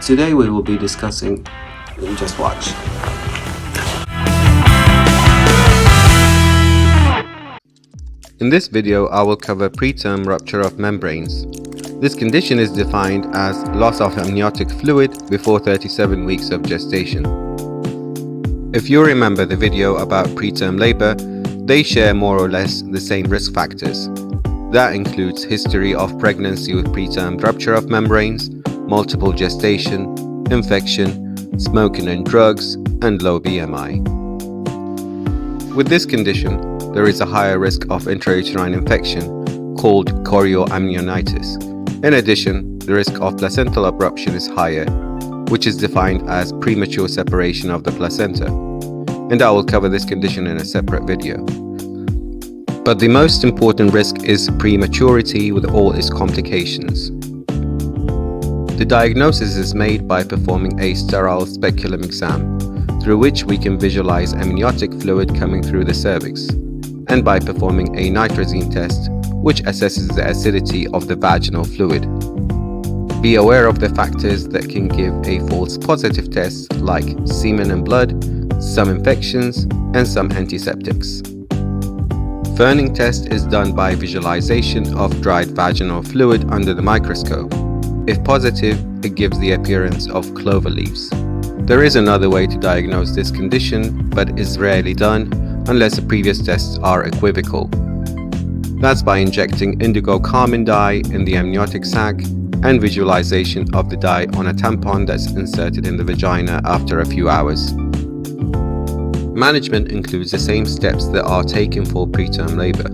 Today we will be discussing, just watch. In this video I will cover preterm rupture of membranes. This condition is defined as loss of amniotic fluid before 37 weeks of gestation. If you remember the video about preterm labor, they share more or less the same risk factors. That includes history of pregnancy with preterm rupture of membranes, multiple gestation, infection, smoking and drugs, and low BMI. With this condition, there is a higher risk of intrauterine infection called chorioamnionitis. In addition, the risk of placental abruption is higher, which is defined as premature separation of the placenta, and I will cover this condition in a separate video. But the most important risk is prematurity with all its complications. The diagnosis is made by performing a sterile speculum exam, through which we can visualize amniotic fluid coming through the cervix, and by performing a nitrazine test, which assesses the acidity of the vaginal fluid. Be aware of the factors that can give a false positive test, like semen and blood, some infections, and some antiseptics. Ferning test is done by visualization of dried vaginal fluid under the microscope. If positive, it gives the appearance of clover leaves. There is another way to diagnose this condition, but is rarely done unless the previous tests are equivocal. That's by injecting indigo carmine dye in the amniotic sac and visualization of the dye on a tampon that's inserted in the vagina after a few hours. Management includes the same steps that are taken for preterm labor.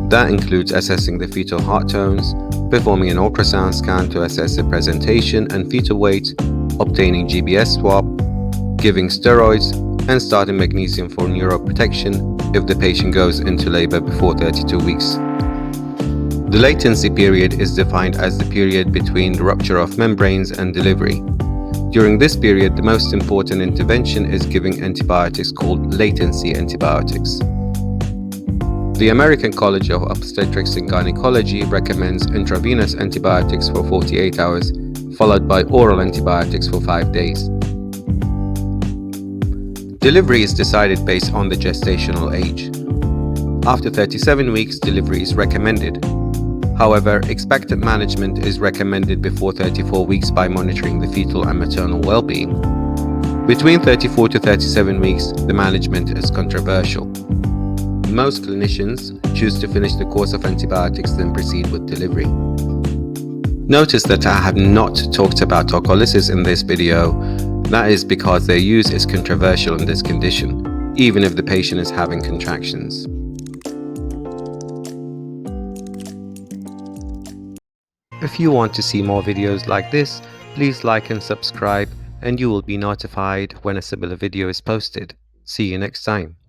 That includes assessing the fetal heart tones, performing an ultrasound scan to assess the presentation and fetal weight, obtaining GBS swab, giving steroids, and starting magnesium for neuroprotection if the patient goes into labor before 32 weeks. The latency period is defined as the period between the rupture of membranes and delivery. During this period, the most important intervention is giving antibiotics called latency antibiotics. The American College of Obstetrics and Gynecology recommends intravenous antibiotics for 48 hours, followed by oral antibiotics for 5 days. Delivery is decided based on the gestational age. After 37 weeks, delivery is recommended. However, expectant management is recommended before 34 weeks by monitoring the fetal and maternal well-being. Between 34 to 37 weeks, the management is controversial. Most clinicians choose to finish the course of antibiotics then proceed with delivery. Notice that I have not talked about tocolysis in this video. That is because their use is controversial in this condition, even if the patient is having contractions. If you want to see more videos like this, please like and subscribe, and you will be notified when a similar video is posted. See you next time.